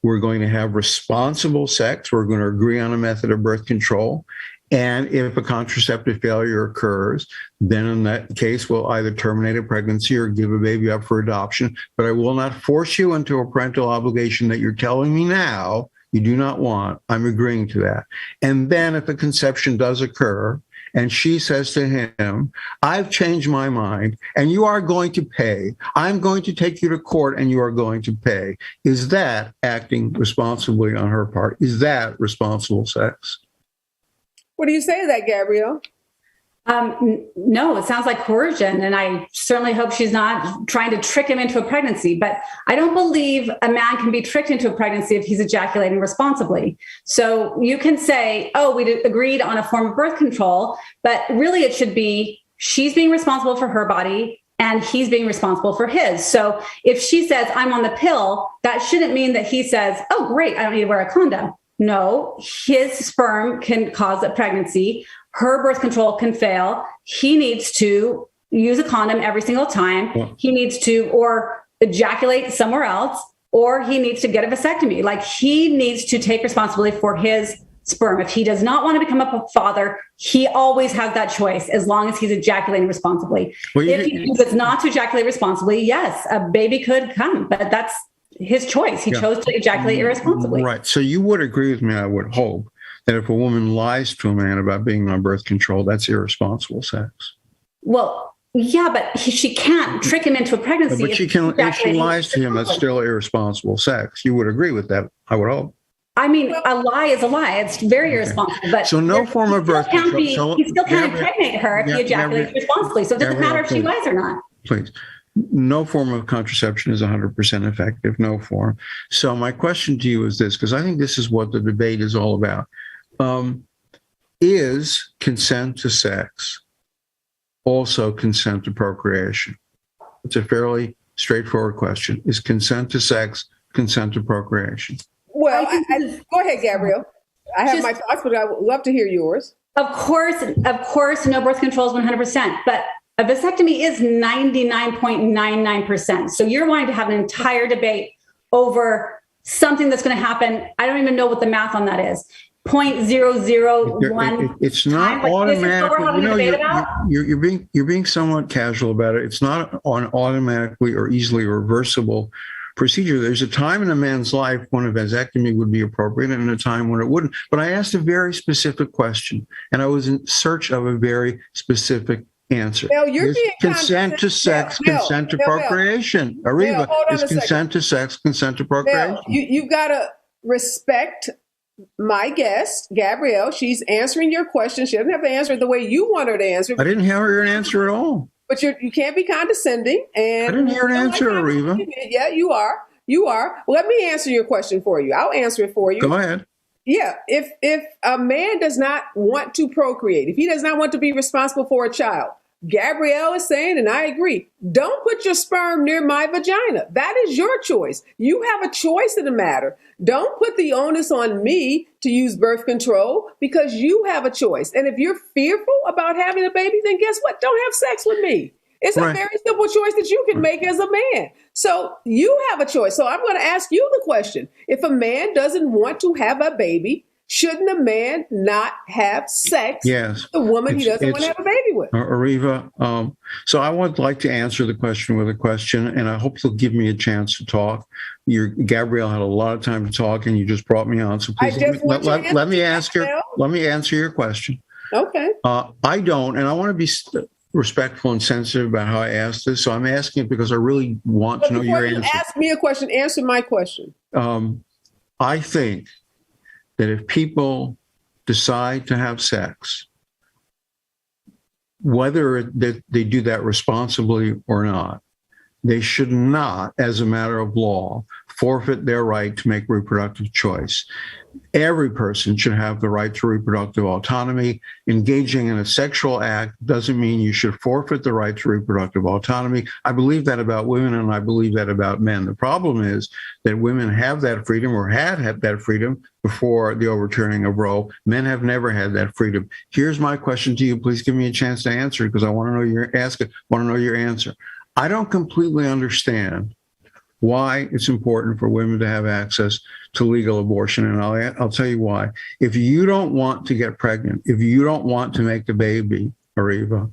we're going to have responsible sex, we're going to agree on a method of birth control, and if a contraceptive failure occurs, then in that case, we'll either terminate a pregnancy or give a baby up for adoption. But I will not force you into a parental obligation that you're telling me now you do not want. I'm agreeing to that. And then if a conception does occur, and she says to him, I've changed my mind, and you are going to pay. I'm going to take you to court, and you are going to pay. Is that acting responsibly on her part? Is that responsible sex? What do you say to that, Gabrielle? No, it sounds like coercion, and I certainly hope she's not trying to trick him into a pregnancy. But I don't believe a man can be tricked into a pregnancy if he's ejaculating responsibly. So you can say, oh, we agreed on a form of birth control, but really it should be she's being responsible for her body and he's being responsible for his. So if she says, I'm on the pill, that shouldn't mean that he says, oh, great, I don't need to wear a condom. No, his sperm can cause a pregnancy. Her birth control can fail. He needs to use a condom every single time. Yeah. He needs to or ejaculate somewhere else, or he needs to get a vasectomy. Like, he needs to take responsibility for his sperm. If he does not want to become a father, he always has that choice as long as he's ejaculating responsibly. Well, if he chooses not to ejaculate responsibly, yes, a baby could come, but that's his choice. He chose to ejaculate irresponsibly. Right. So you would agree with me, I would hope, that if a woman lies to a man about being on birth control, that's irresponsible sex. Well, yeah, but she can't trick him into a pregnancy. But if she lies to him, that's still irresponsible sex. You would agree with that, I would hope. I mean, a lie is a lie. It's very irresponsible. But so no form of birth control. He still can't impregnate her if he ejaculates responsibly. So it doesn't matter if she lies or not. Please. No form of contraception is 100% effective, no form. So my question to you is this, because I think this is what the debate is all about. Is consent to sex also consent to procreation? It's a fairly straightforward question. Is consent to sex consent to procreation? Well, go ahead, Gabrielle. I have my thoughts, but I would love to hear yours. Of course, no birth control is 100%, but a vasectomy is 99.99%. So you're wanting to have an entire debate over something that's going to happen. I don't even know what the math on that is. 0.001. It's not automatically. You're being somewhat casual about it. It's not an automatically or easily reversible procedure. There's a time in a man's life when a vasectomy would be appropriate and a time when it wouldn't. But I asked a very specific question, and I was in search of a very specific answer. Mel, you're being consent to sex, consent to procreation. Areva, is consent to sex, consent to procreation. Mel, you've got to respect my guest, Gabrielle. She's answering your question. She doesn't have to answer it the way you want her to answer. I didn't hear an answer at all. But you can't be condescending. And I didn't hear an answer, Areva. Yeah, you are. You are. Well, let me answer your question for you. I'll answer it for you. Go ahead. Yeah. If a man does not want to procreate, if he does not want to be responsible for a child, Gabrielle is saying, and I agree, don't put your sperm near my vagina. That is your choice. You have a choice in the matter. Don't put the onus on me to use birth control because you have a choice. And if you're fearful about having a baby, then guess what? Don't have sex with me. It's a very simple choice that you can make as a man. So you have a choice. So I'm going to ask you the question. If a man doesn't want to have a baby, shouldn't a man not have sex with the woman he doesn't want to have a baby with? Areva, so I would like to answer the question with a question, and I hope you'll give me a chance to talk. Gabrielle had a lot of time to talk, and you just brought me on. So please let me answer your question. Okay. I don't, and I want to be respectful and sensitive about how I asked this. So I'm asking it because I really want to know your answer. Ask me a question. Answer my question. I think that if people decide to have sex, whether they do that responsibly or not, they should not, as a matter of law, forfeit their right to make reproductive choice. Every person should have the right to reproductive autonomy. Engaging in a sexual act doesn't mean you should forfeit the right to reproductive autonomy. I believe that about women, and I believe that about men. The problem is that women have that freedom, or had that freedom before the overturning of Roe. Men have never had that freedom. Here's my question to you. Please give me a chance to answer it, because I want to know your answer. I don't completely understand why it's important for women to have access to legal abortion. And I'll tell you why. If you don't want to get pregnant, if you don't want to make the baby, Areva,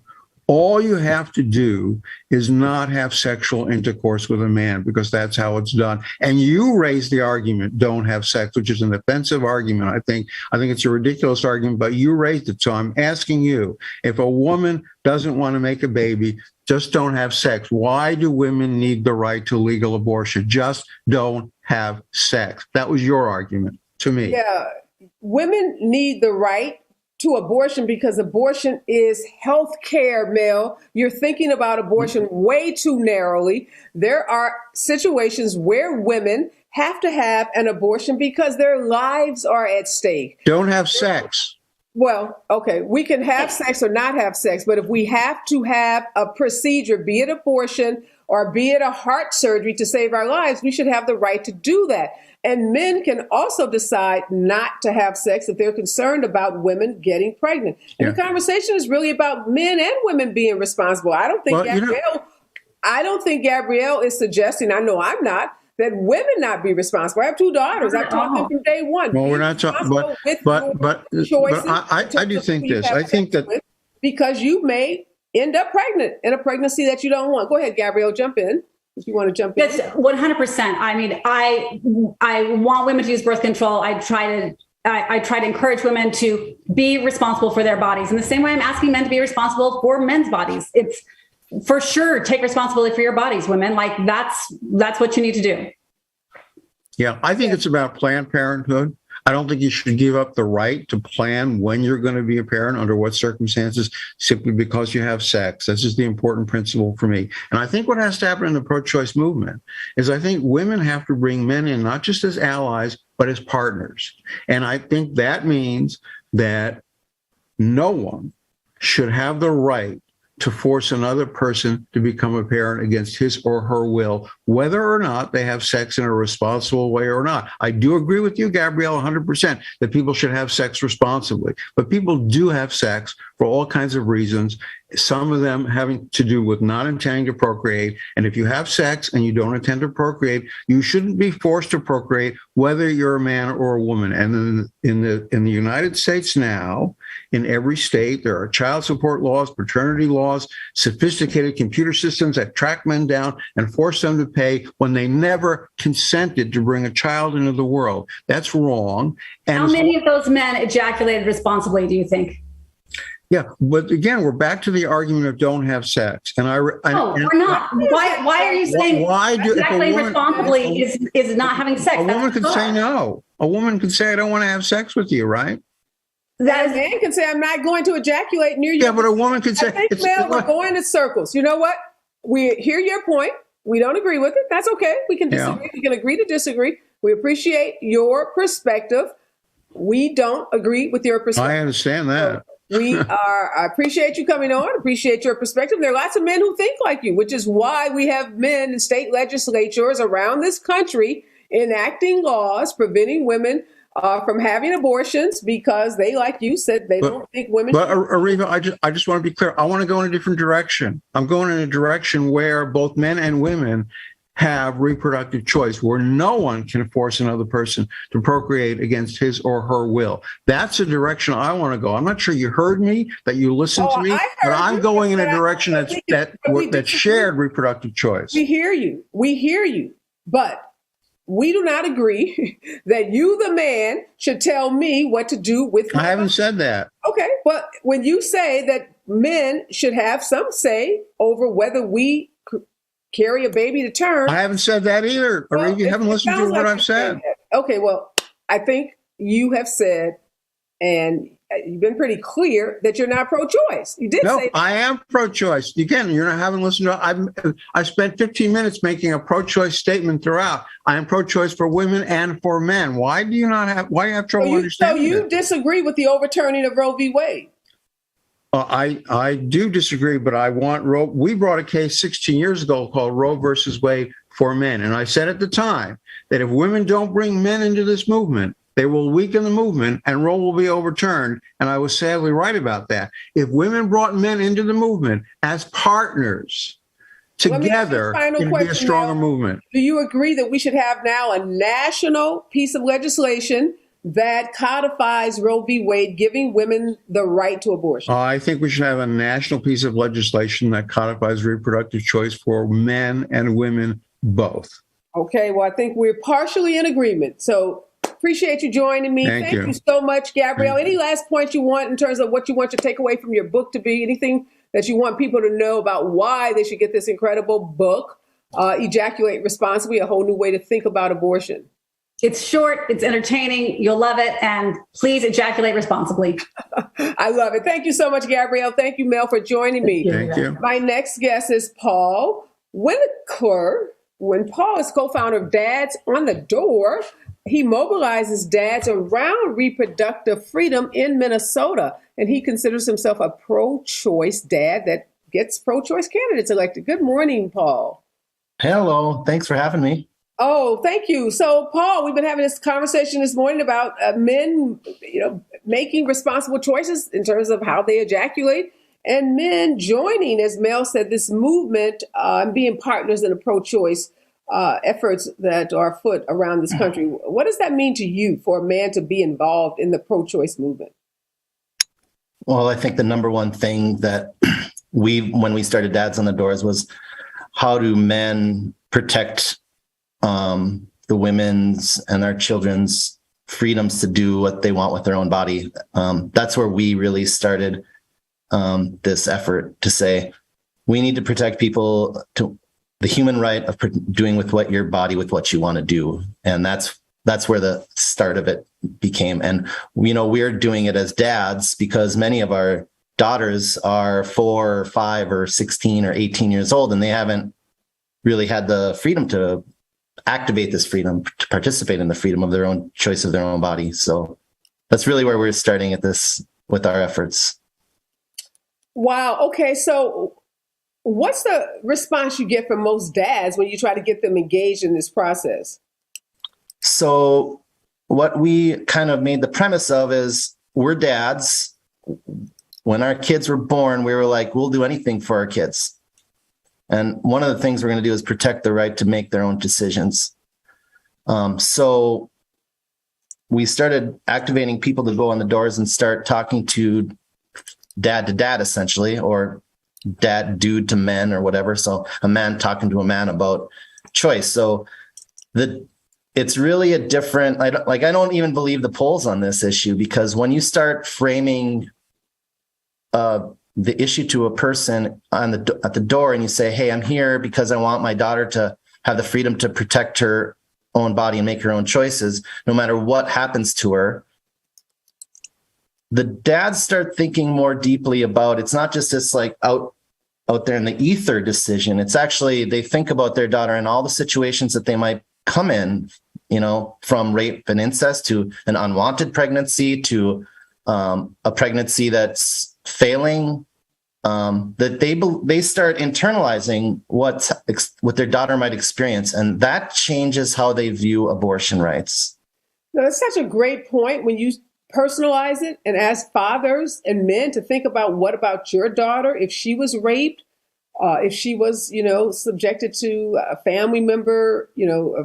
all you have to do is not have sexual intercourse with a man, because that's how it's done. And you raised the argument, don't have sex, which is an offensive argument. I think it's a ridiculous argument, but you raised it. So I'm asking you, if a woman doesn't want to make a baby, just don't have sex. Why do women need the right to legal abortion? Just don't have sex. That was your argument to me. Yeah, women need the right to abortion because abortion is health care, Mel. You're thinking about abortion way too narrowly. There are situations where women have to have an abortion because their lives are at stake. Don't have sex. Well, okay, we can have sex or not have sex, but if we have to have a procedure, be it abortion or be it a heart surgery to save our lives, we should have the right to do that. And men can also decide not to have sex if they're concerned about women getting pregnant. And the conversation is really about men and women being responsible. I don't think Gabrielle is suggesting, I know I'm not, that women not be responsible. I have two daughters. I've taught them from day one. Well, we're not talking, but I do think this. I think that because you may end up pregnant in a pregnancy that you don't want. Go ahead, Gabrielle, jump in. If you want to jump in. Yes, 100%. I mean, I want women to use birth control. I try to encourage women to be responsible for their bodies in the same way I'm asking men to be responsible for men's bodies. It's for sure, take responsibility for your bodies, women. Like that's what you need to do. Yeah, I think it's about Planned Parenthood. I don't think you should give up the right to plan when you're going to be a parent, under what circumstances, simply because you have sex. This is the important principle for me. And I think what has to happen in the pro-choice movement is I think women have to bring men in, not just as allies, but as partners. And I think that means that no one should have the right to force another person to become a parent against his or her will, whether or not they have sex in a responsible way or not. I do agree with you, Gabrielle, 100%, that people should have sex responsibly. But people do have sex for all kinds of reasons. some of them having to do with not intending to procreate. And if you have sex and you don't intend to procreate, you shouldn't be forced to procreate, whether you're a man or a woman. And in the United States now, in every state, there are child support laws, paternity laws, sophisticated computer systems that track men down and force them to pay when they never consented to bring a child into the world. That's wrong. And how many of those men ejaculated responsibly, do you think? Yeah, but again, we're back to the argument of don't have sex. And we're not. Why are you saying ejaculating responsibly is not having sex? A woman could say no. A woman could say, I don't want to have sex with you, right? A man can say, I'm not going to ejaculate near you. Yeah, but a woman could say, I think, Mel, we're going in circles. You know what? We hear your point. We don't agree with it. That's okay. We can disagree. Yeah. We can agree to disagree. We appreciate your perspective. We don't agree with your perspective. I understand that. So I appreciate you coming on, appreciate your perspective. There are lots of men who think like you, which is why we have men in state legislatures around this country enacting laws preventing women from having abortions because they, like you said, don't think women. But Areva, I just want to be clear. I want to go in a different direction. I'm going in a direction where both men and women have reproductive choice, where no one can force another person to procreate against his or her will. That's the direction I want to go. I'm not sure you heard me, that you listened to me, but I'm going in a direction that's shared reproductive choice. We hear you, but we do not agree that you, the man, should tell me what to do with my I haven't said that. Okay, but when you say that men should have some say over whether we carry a baby to term. I haven't said that either. Well, you haven't listened to what I've said. Okay, well, I think you have said, and you've been pretty clear that you're not pro-choice. You did say that. I am pro-choice. Again, you're not having listened to. I spent 15 minutes making a pro-choice statement throughout. I am pro-choice for women and for men. Why do you have trouble understanding? So you disagree with the overturning of Roe v. Wade? I do disagree, but I want Roe. We brought a case 16 years ago called Roe versus Wade for men. And I said at the time that if women don't bring men into this movement, they will weaken the movement and Roe will be overturned. And I was sadly right about that. If women brought men into the movement as partners together, it would be a stronger movement. Do you agree that we should have now a national piece of legislation that codifies Roe v. Wade, giving women the right to abortion? I think we should have a national piece of legislation that codifies reproductive choice for men and women both. Okay, well, I think we're partially in agreement. So appreciate you joining me. Thank you so much, Gabrielle. Any last points you want in terms of what you want to take away from your book to be? Anything that you want people to know about why they should get this incredible book, Ejaculate Responsibly, A Whole New Way to Think About Abortion? It's short, it's entertaining, you'll love it, and please ejaculate responsibly. I love it. Thank you so much, Gabrielle. Thank you, Mel, for joining me. Thank you. My next guest is Paul Winokur. When Paul is co-founder of Dads on the Door, he mobilizes dads around reproductive freedom in Minnesota, and he considers himself a pro-choice dad that gets pro-choice candidates elected. Good morning, Paul. Hello. Thanks for having me. Oh, thank you. So, Paul, we've been having this conversation this morning about men, making responsible choices in terms of how they ejaculate, and men joining, as Mel said, this movement and being partners in the pro-choice efforts that are afoot around this country. What does that mean to you for a man to be involved in the pro-choice movement? Well, I think the number one thing that when we started Dads on the Doors was, how do men protect the women's and our children's freedoms to do what they want with their own body? That's where we really started this effort to say, we need to protect people to the human right of doing with what your body, with what you want to do. And that's where the start of it became. And, we're doing it as dads because many of our daughters are 4 or 5 or 16 or 18 years old, and they haven't really had the freedom to activate this freedom, to participate in the freedom of their own choice of their own body. So that's really where we're starting at this with our efforts. Wow. Okay. So what's the response you get from most dads when you try to get them engaged in this process? So what we kind of made the premise of is, we're dads. when our kids were born, we were like, we'll do anything for our kids. And one of the things we're going to do is protect the right to make their own decisions. So we started activating people to go on the doors and start talking to dad, essentially, or dude to men or whatever. So a man talking to a man about choice. So it's really a different, I don't even believe the polls on this issue, because when you start framing the issue to a person at the door and you say, hey, I'm here because I want my daughter to have the freedom to protect her own body and make her own choices, no matter what happens to her, the dads start thinking more deeply about, it's not just this like out there in the ether decision. It's actually, they think about their daughter and all the situations that they might come in, from rape and incest to an unwanted pregnancy to a pregnancy that's failing, that they start internalizing what their daughter might experience. And that changes how they view abortion rights. No, that's such a great point when you personalize it and ask fathers and men to think about, what about your daughter if she was raped, if she was, subjected to a family member,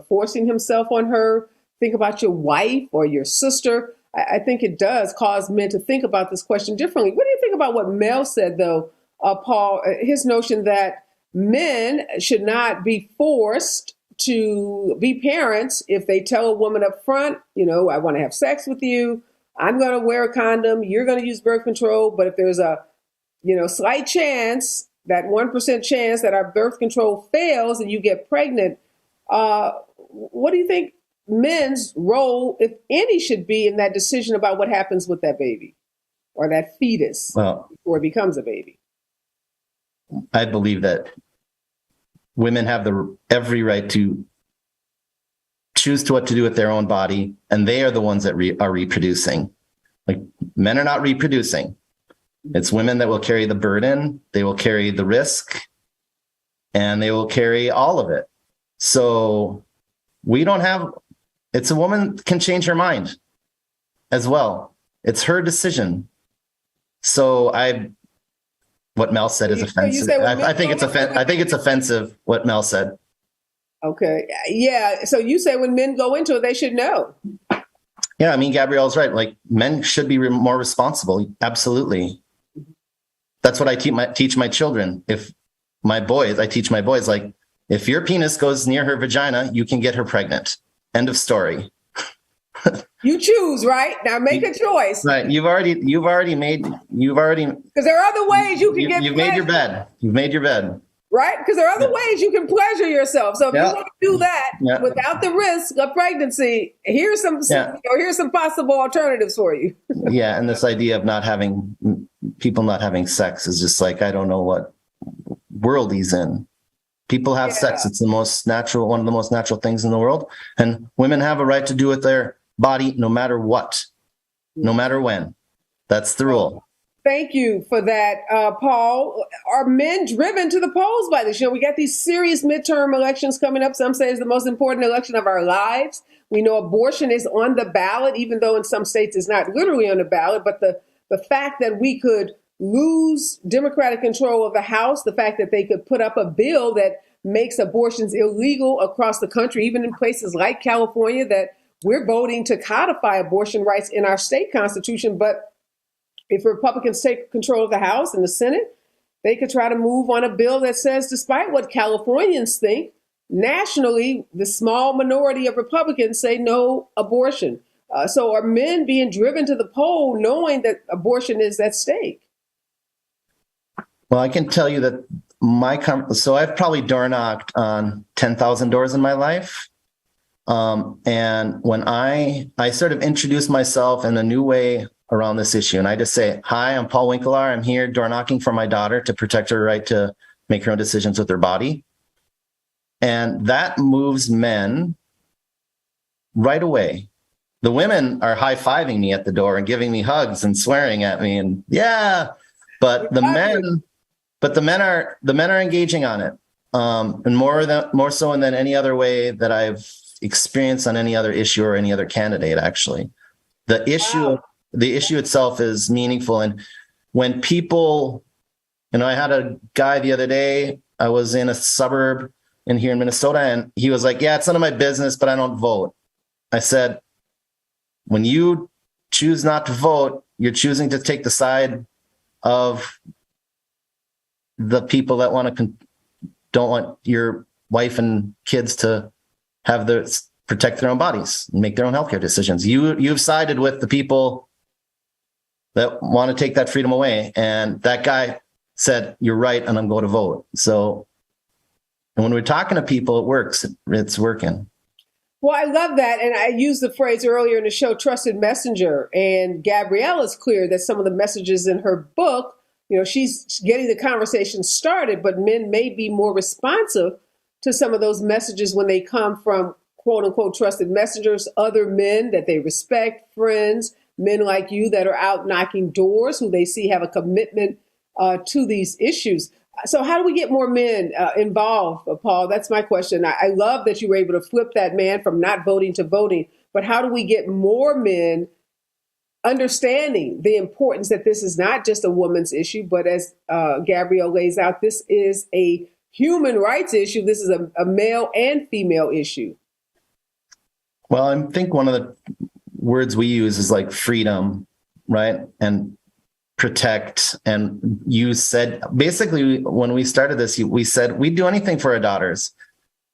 forcing himself on her. Think about your wife or your sister. I think it does cause men to think about this question differently. What do you think about what Mel said, though, Paul, his notion that men should not be forced to be parents if they tell a woman up front, I want to have sex with you, I'm going to wear a condom, you're going to use birth control, but if there's a, slight chance, that 1% chance that our birth control fails and you get pregnant, what do you think men's role, if any, should be in that decision about what happens with that baby or that fetus before it becomes a baby? I believe that women have every right to choose what to do with their own body, and they are the ones that are reproducing. Like, men are not reproducing. It's women that will carry the burden, they will carry the risk, and they will carry all of it. So it's a woman can change her mind as well. It's her decision. So what Mel said is offensive. I think it's offensive what Mel said. Okay. Yeah. So you say when men go into it, they should know. Yeah. I mean, Gabrielle's right. Like, men should be more responsible. Absolutely. That's what I teach my children. I teach my boys, like, if your penis goes near her vagina, you can get her pregnant. End of story. You choose, right? Now make a choice. Right. You've already because there are other ways you can get. You've made your bed. You've made your bed. Right? Because there are other ways you can pleasure yourself. So if you want to do that without the risk of pregnancy, here's some possible alternatives for you. Yeah. And this idea of people not having sex is just like, I don't know what world he's in. People have sex. It's one of the most natural things in the world. And women have a right to do with their body no matter what, no matter when. That's the rule. Thank you for that, Paul. Are men driven to the polls by this? We got these serious midterm elections coming up. Some say it's the most important election of our lives. We know abortion is on the ballot, even though in some states it's not literally on the ballot. But the fact that we could lose Democratic control of the House, the fact that they could put up a bill that makes abortions illegal across the country, even in places like California, that we're voting to codify abortion rights in our state constitution. But if Republicans take control of the House and the Senate, they could try to move on a bill that says, despite what Californians think, nationally, the small minority of Republicans say no abortion. So are men being driven to the poll knowing that abortion is at stake? Well, I can tell you that so I've probably door knocked on 10,000 doors in my life. And when I sort of introduce myself in a new way around this issue, and I just say, hi, I'm Paul Winklear. I'm here door knocking for my daughter to protect her right to make her own decisions with her body. And that moves men right away. The women are high-fiving me at the door and giving me hugs and swearing at me, and but the men are engaging on it, and more so than any other way that I've experienced on any other issue or any other candidate. Actually, the issue itself is meaningful, and when people, I had a guy the other day, I was in a suburb in here in Minnesota, and he was like, yeah, it's none of my business, but I don't vote. I said, when you choose not to vote, you're choosing to take the side of the people that don't want your wife and kids to protect their own bodies and make their own healthcare decisions. You've sided with the people that want to take that freedom away. And that guy said, you're right, and I'm going to vote. So, and when we're talking to people, it works. It's working. Well, I love that. And I used the phrase earlier in the show, trusted messenger. And Gabrielle is clear that some of the messages in her book, she's getting the conversation started, but men may be more responsive to some of those messages when they come from quote unquote trusted messengers, other men that they respect, friends, men like you that are out knocking doors, who they see have a commitment to these issues. So how do we get more men involved, Paul? That's my question. I love that you were able to flip that man from not voting to voting, but how do we get more men understanding the importance that this is not just a woman's issue, but as Gabrielle lays out, this is a human rights issue. This is a male and female issue. Well, I think one of the words we use is like freedom, right? And protect. And you said, basically, when we started this, we said we'd do anything for our daughters.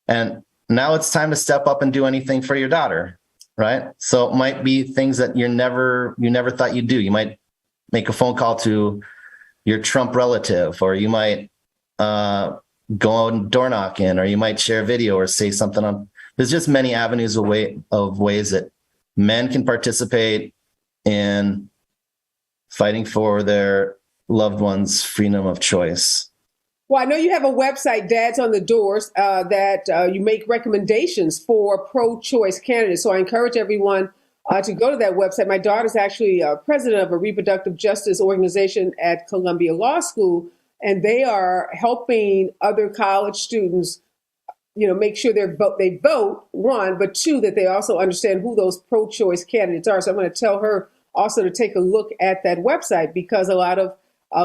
And now it's time to step up and do anything for your daughter, right? So it might be things that you never thought you'd do. You might make a phone call to your Trump relative, or you might go on door knocking, or you might share a video or say something on. There's just many avenues of ways that men can participate in fighting for their loved ones' freedom of choice. Well, I know you have a website, Dads on the Doors, that you make recommendations for pro-choice candidates. So I encourage everyone to go to that website. My daughter's actually president of a reproductive justice organization at Columbia Law School, and they are helping other college students, make sure they vote, one, but two, that they also understand who those pro-choice candidates are. So I'm going to tell her also to take a look at that website, because a lot of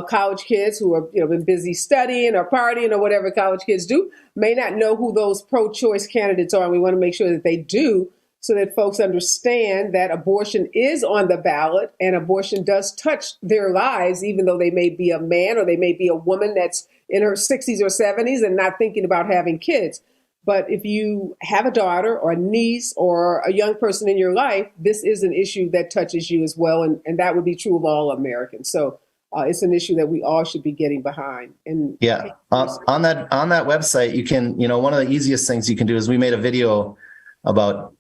college kids who are, been busy studying or partying or whatever college kids do may not know who those pro-choice candidates are. And we want to make sure that they do, so that folks understand that abortion is on the ballot and abortion does touch their lives, even though they may be a man or they may be a woman that's in her 60s or 70s and not thinking about having kids. But if you have a daughter or a niece or a young person in your life, this is an issue that touches you as well. And that would be true of all Americans. So it's an issue that we all should be getting behind. And yeah, on that website, you can, one of the easiest things you can do is we made a video about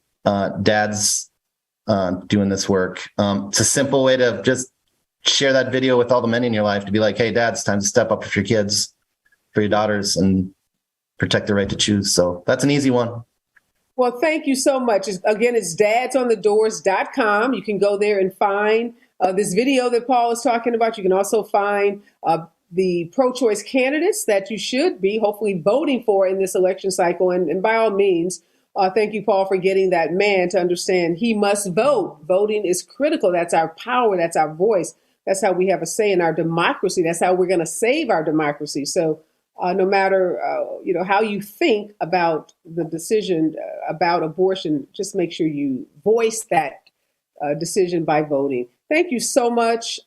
dads doing this work. It's a simple way to just share that video with all the men in your life, to be like, hey, dads, it's time to step up for your kids, for your daughters, and protect the right to choose. So that's an easy one. Well, thank you so much. Again, it's dadsonthedoors.com. You can go there and find this video that Paul is talking about. You can also find the pro-choice candidates that you should be hopefully voting for in this election cycle. And by all means, thank you, Paul, for getting that man to understand he must vote. Voting is critical. That's our power. That's our voice. That's how we have a say in our democracy. That's how we're going to save our democracy. So no matter, how you think about the decision about abortion, just make sure you voice that decision by voting. Thank you so much.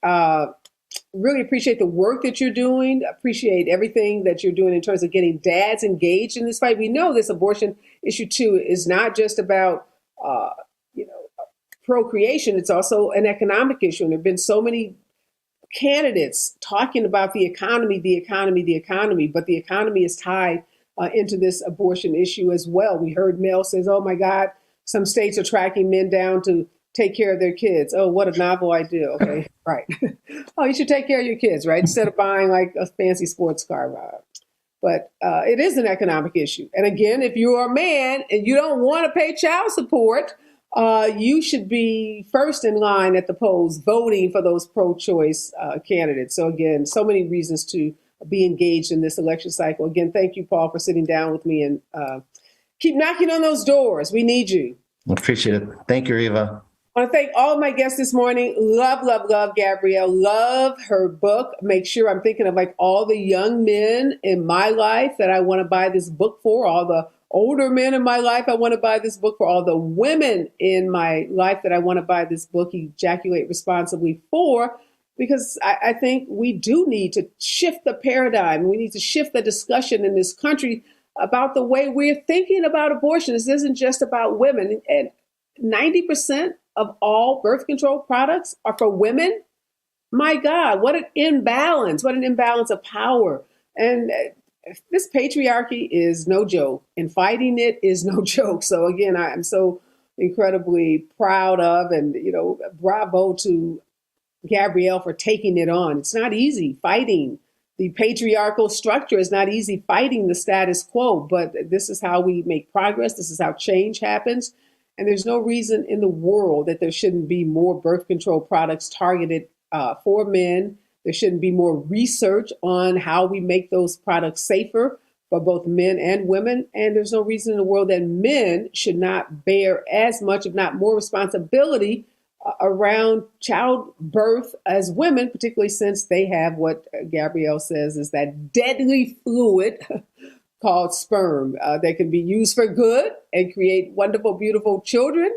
Really appreciate the work that you're doing. Appreciate everything that you're doing in terms of getting dads engaged in this fight. We know this abortion issue, too, is not just about, procreation. It's also an economic issue. And there have been so many candidates talking about the economy, but the economy is tied into this abortion issue as well. We heard Mel says, oh my God, some states are tracking men down to take care of their kids. Oh, what a novel idea. Okay, right. Oh, you should take care of your kids, right? Instead of buying like a fancy sports car. But it is an economic issue. And again, if you're a man and you don't want to pay child support, you should be first in line at the polls voting for those pro-choice candidates. So again, so many reasons to be engaged in this election cycle. Again, thank you, Paul, for sitting down with me, and keep knocking on those doors. We need you. Appreciate it. Thank you, Areva. I want to thank all of my guests this morning. Love, love, love Gabrielle. Love her book. Make sure I'm thinking of like all the young men in my life that I want to buy this book for, all the older men in my life I want to buy this book for, all the women in my life that I want to buy this book, Ejaculate Responsibly, for, because I think we do need to shift the paradigm. We need to shift the discussion in this country about the way we're thinking about abortion. This isn't just about women. And 90% of all birth control products are for women. My God, what an imbalance of power. And this patriarchy is no joke, and fighting it is no joke. So again, I'm so incredibly proud of, and, bravo to Gabrielle for taking it on. It's not easy fighting the patriarchal structure. It's not easy fighting the status quo, but this is how we make progress. This is how change happens. And there's no reason in the world that there shouldn't be more birth control products targeted for men. There shouldn't be more research on how we make those products safer for both men and women. And there's no reason in the world that men should not bear as much, if not more, responsibility around childbirth as women, particularly since they have what Gabrielle says is that deadly fluid called sperm that can be used for good and create wonderful, beautiful children,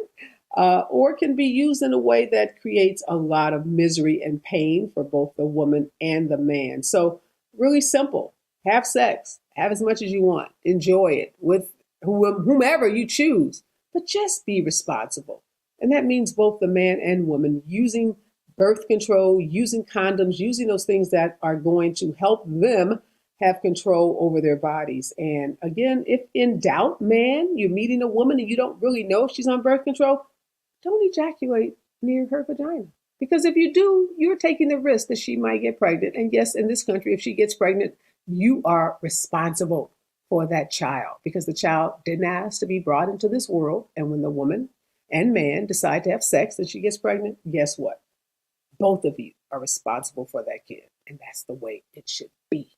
or can be used in a way that creates a lot of misery and pain for both the woman and the man. So really simple. Have sex. Have as much as you want. Enjoy it with whomever you choose, but just be responsible. And that means both the man and woman using birth control, using condoms, using those things that are going to help them have control over their bodies. And again, if in doubt, man, you're meeting a woman and you don't really know if she's on birth control, don't ejaculate near her vagina. Because if you do, you're taking the risk that she might get pregnant. And yes, in this country, if she gets pregnant, you are responsible for that child, because the child didn't ask to be brought into this world. And when the woman and man decide to have sex and she gets pregnant, guess what? Both of you are responsible for that kid. And that's the way it should be.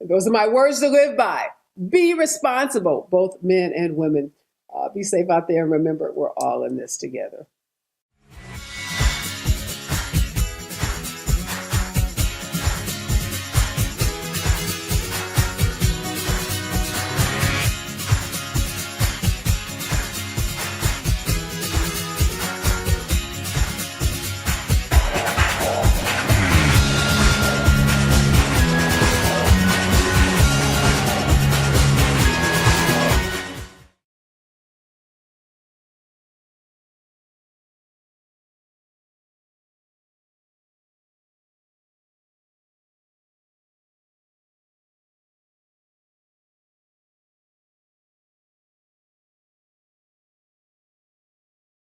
Those are my words to live by. Be responsible, both men and women. Be safe out there. And remember, we're all in this together.